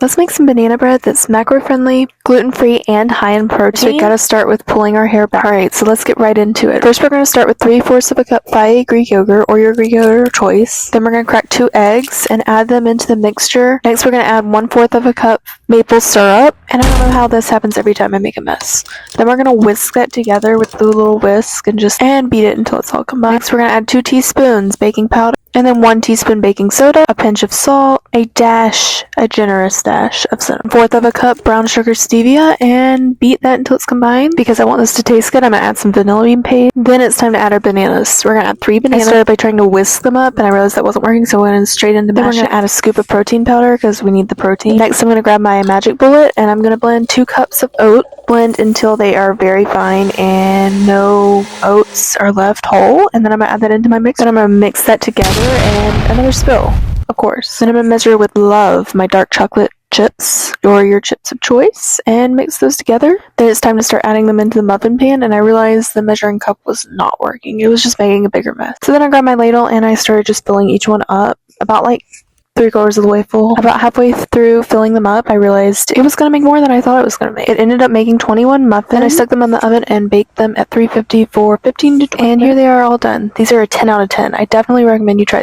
Let's make some banana bread that's macro-friendly, gluten-free, and high in protein. So we gotta start with pulling our hair back. Alright, so let's get right into it. First, we're gonna start with 3/4 of a cup Fage Greek yogurt, or your Greek yogurt of choice. Then we're gonna crack 2 eggs and add them into the mixture. Next, we're gonna add 1/4 of a cup maple syrup. And I don't know how this happens every time I make a mess. Then we're gonna whisk that together with the little whisk and beat it until it's all combined. Next, we're gonna add 2 teaspoons baking powder, and then 1 teaspoon baking soda, a pinch of salt, a generous dash of cinnamon, 1/4 of a cup brown sugar stevia, and beat that until it's combined. Because I want this to taste good, I'm gonna add some vanilla bean paste. Then it's time to add our bananas. We're gonna add 3 bananas. I started by trying to whisk them up, and I realized that wasn't working, so I went straight into mashing. Then we're gonna add a scoop of protein powder because we need the protein. Next, I'm gonna grab my magic bullet, and I'm gonna blend 2 cups of oat. Blend until they are very fine and no oats are left whole. And then I'm gonna add that into my mix. Then I'm gonna mix that together and another spill, of course. Then I'm gonna measure with love my dark chocolate chips or your chips of choice and mix those together. Then it's time to start adding them into the muffin pan, and I realized the measuring cup was not working. It was just making a bigger mess. So then I grabbed my ladle and I started just filling each one up about like 3/4 of the way full. About halfway through filling them up, I realized it was going to make more than I thought it was going to make. It ended up making 21 muffins. I stuck them in the oven and baked them at 350 for 15 to 20 minutes. And here they are all done. These are a 10 out of 10. I definitely recommend you try